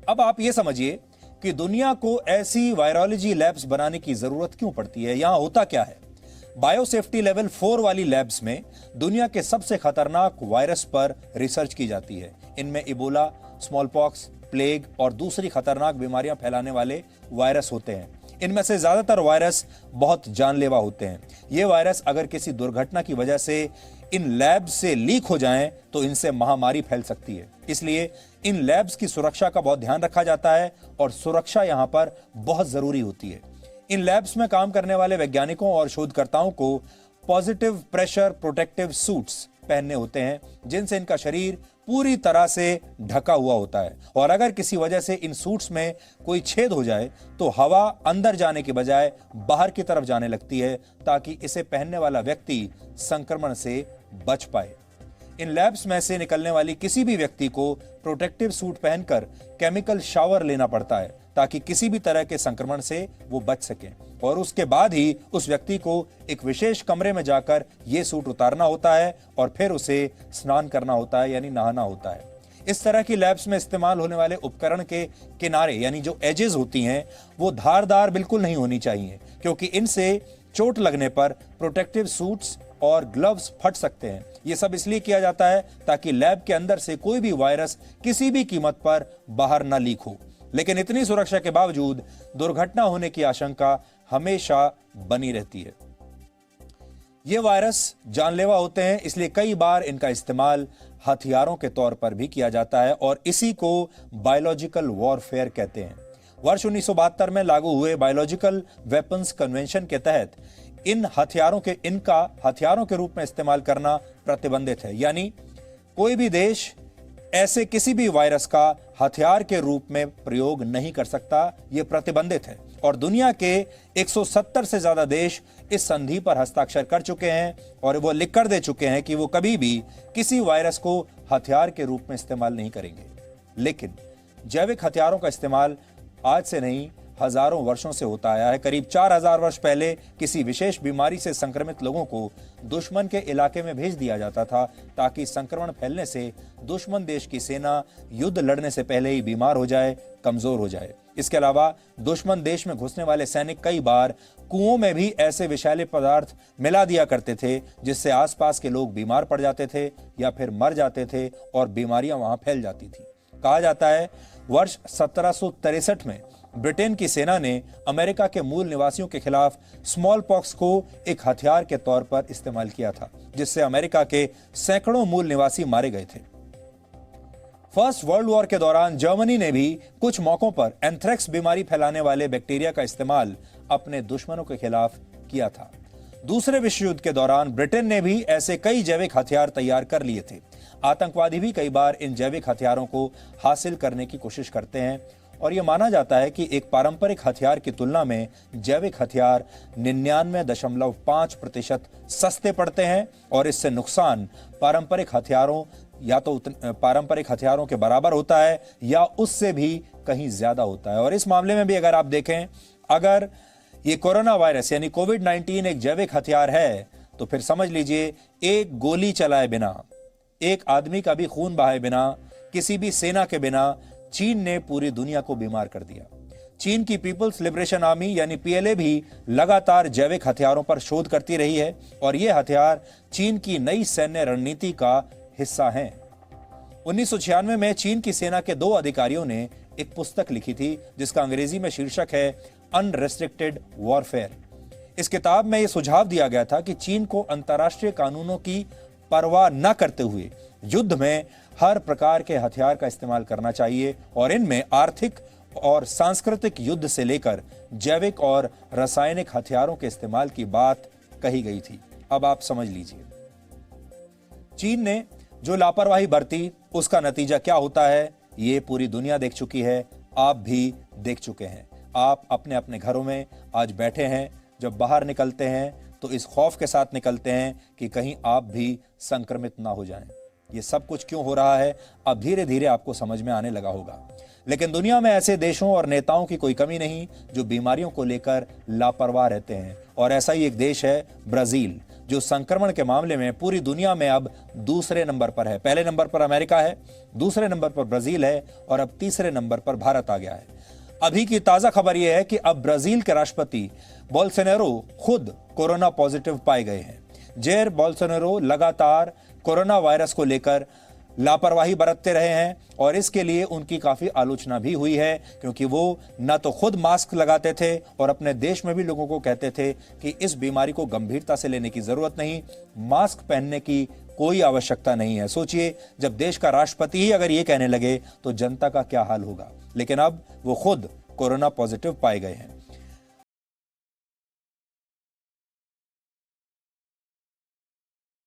अब आप ये समझिए कि दुनिया को ऐसी वायरोलॉजी लैब्स बनाने की जरूरत क्यों पड़ती है, यहां होता क्या है। बायोसेफ्टी लेवल 4 वाली लैब्स में दुनिया के सबसे खतरनाक वायरस पर रिसर्च की जाती है। इनमें इबोला, स्मॉलपॉक्स, प्लेग और दूसरी खतरनाक बीमारियां फैलाने वाले वायरस होते हैं। इनमें से ज्यादातर वायरस बहुत जानलेवा होते हैं। ये वायरस अगर किसी दुर्घटना की वजह से इन लैब्स से लीक हो जाएं तो इनसे महामारी फैल सकती है। इसलिए इन लैब्स की सुरक्षा का बहुत ध्यान रखा जाता है और सुरक्षा यहां पर बहुत जरूरी होती है। इन लैब्स में काम करने वाले वैज्ञानिकों और शोधकर्ताओं को पॉजिटिव प्रेशर प्रोटेक्टिव सूट्स पहनने होते हैं, जिनसे इनका शरीर पूरी तरह से ढका हुआ होता है। और अगर किसी वजह से इन सूट्स में कोई छेद हो जाए तो हवा अंदर जाने के बजाय बाहर की तरफ जाने लगती है, ताकि इसे पहनने वाला व्यक्ति संक्रमण से बच पाए। इन लैब्स में से निकलने वाली किसी भी व्यक्ति को प्रोटेक्टिव सूट पहनकर केमिकल शावर लेना पड़ता है, ताकि किसी भी तरह के संक्रमण से वो बच सके। और उसके बाद ही उस व्यक्ति को एक विशेष कमरे में जाकर ये सूट उतारना होता है और फिर उसे स्नान करना होता है, यानी नहाना होता है। इस तरह की लैब्स में इस्तेमाल होने वाले उपकरण के किनारे यानी जो एजेस होती हैं वो धारदार बिल्कुल नहीं होनी चाहिए, क्योंकि इनसे चोट लगने पर प्रोटेक्टिव सूट्स और ग्लव्स फट सकते हैं। यह सब इसलिए किया जाता है ताकि लैब के अंदर से कोई भी वायरस किसी भी कीमत पर बाहर न लीक हो। लेकिन इतनी सुरक्षा के बावजूद दुर्घटना होने की आशंका हमेशा बनी रहती है। ये वायरस जानलेवा होते हैं, इसलिए कई बार इनका इस्तेमाल हथियारों के तौर पर भी किया जाता है और इसी को बायोलॉजिकल वॉरफेयर कहते हैं। वर्ष 1972 में लागू हुए बायोलॉजिकल वेपन्स कन्वेंशन के तहत इनका हथियारों के रूप में इस्तेमाल करना प्रतिबंधित है, यानी कोई भी देश ऐसे किसी भी वायरस का हथियार के रूप में प्रयोग नहीं कर सकता, यह प्रतिबंधित है। और दुनिया के 170 से ज्यादा देश इस संधि पर हस्ताक्षर कर चुके हैं और वो लिख कर दे चुके हैं कि वो कभी भी किसी वायरस को हथियार के रूप में इस्तेमाल नहीं करेंगे। लेकिन जैविक हथियारों का इस्तेमाल आज से नहीं, हजारों वर्षों से होता आया है। करीब 4000 वर्ष पहले किसी विशेष बीमारी से संक्रमित लोगों को दुश्मन के इलाके में भेज दिया जाता था, ताकि संक्रमण फैलने से दुश्मन देश की सेना युद्ध लड़ने से पहले ही बीमार हो जाए, कमजोर हो जाए। इसके अलावा दुश्मन देश में घुसने वाले सैनिक कई बार कुओं में भी ऐसे विषैले पदार्थ मिला दिया करते थे, जिससे आसपास के लोग बीमार पड़ जाते थे या फिर मर जाते थे और बीमारियां वहां फैल जाती थी। कहा जाता है वर्ष 1763 में ब्रिटेन की सेना ने अमेरिका के मूल निवासियों के खिलाफ स्मॉल पॉक्स को एक हथियार के तौर पर इस्तेमाल किया था, जिससे अमेरिका के सैकड़ों मूल निवासी मारे गए थे। फर्स्ट वर्ल्ड वॉर के दौरान जर्मनी ने भी कुछ मौकों पर एंथ्रेक्स बीमारी फैलाने वाले बैक्टीरिया का इस्तेमाल अपने दुश्मनों के खिलाफ किया था। दूसरे विश्व युद्ध के दौरान ब्रिटेन ने भी ऐसे कई जैविक हथियार तैयार कर लिए थे। आतंकवादी भी कई बार इन जैविक हथियारों को हासिल करने की कोशिश करते हैं और यह माना जाता है कि एक पारंपरिक हथियार की तुलना में जैविक हथियार 99.5% सस्ते पड़ते हैं और इससे नुकसान पारंपरिक हथियारों के बराबर होता है या उससे भी कहीं ज्यादा होता है। और इस मामले में भी अगर आप देखें, अगर ये कोरोना वायरस यानी कोविड-19 एक जैविक हथियार है, तो फिर समझ लीजिए एक गोली चलाए बिना, एक आदमी का भी खून बहाए बिना, किसी भी सेना के बिना चीन ने पूरी दुनिया को बीमार कर दिया। चीन की पीपल्स लिबरेशन आर्मी यानी पीएलए भी लगातार जैविक हथियारों पर शोध करती रही है और ये हथियार चीन की नई सैन्य रणनीति का हिस्सा हैं। 1996 में चीन की सेना के 2 अधिकारियों ने एक पुस्तक लिखी थी, जिसका अंग्रेजी में शीर्षक है अनरेस्ट्रिक्टेड वॉरफेयर। इस किताब में यह सुझाव दिया गया था कि चीन को अंतर्राष्ट्रीय कानूनों की परवाह न करते हुए युद्ध में हर प्रकार के हथियार का इस्तेमाल करना चाहिए और इनमें आर्थिक और सांस्कृतिक युद्ध से लेकर जैविक और रासायनिक हथियारों के इस्तेमाल की बात कही गई थी। अब आप समझ लीजिए, चीन ने जो लापरवाही बरती उसका नतीजा क्या होता है, ये पूरी दुनिया देख चुकी है, आप भी देख चुके हैं। आप अपने अपने घरों में आज बैठे हैं, जब बाहर निकलते हैं तो इस खौफ के साथ निकलते हैं कि कहीं आप भी संक्रमित ना हो जाएं। ये सब कुछ क्यों हो रहा है, अब धीरे धीरे आपको समझ में आने लगा होगा। लेकिन दुनिया में ऐसे देशों और नेताओं की कोई कमी नहीं जो बीमारियों को लेकर लापरवाह रहते हैं, और ऐसा ही एक देश है ब्राजील। जो संक्रमण के मामले में पूरी दुनिया में अब दूसरे नंबर पर है। पहले नंबर पर अमेरिका है, दूसरे नंबर पर ब्राजील है और अब तीसरे नंबर पर भारत आ गया है। अभी की ताजा खबर यह है कि अब ब्राजील के राष्ट्रपति बोल्सोनारो खुद कोरोना पॉजिटिव पाए गए हैं। जेर बोल्सोनारो लगातार कोरोना वायरस को लेकर लापरवाही बरतते रहे हैं और इसके लिए उनकी काफी आलोचना भी हुई है, क्योंकि वो न तो खुद मास्क लगाते थे और अपने देश में भी लोगों को कहते थे कि इस बीमारी को गंभीरता से लेने की जरूरत नहीं, मास्क पहनने की कोई आवश्यकता नहीं है। सोचिए, जब देश का राष्ट्रपति ही अगर ये कहने लगे तो जनता का क्या हाल होगा। लेकिन अब वो खुद कोरोना पॉजिटिव पाए गए हैं।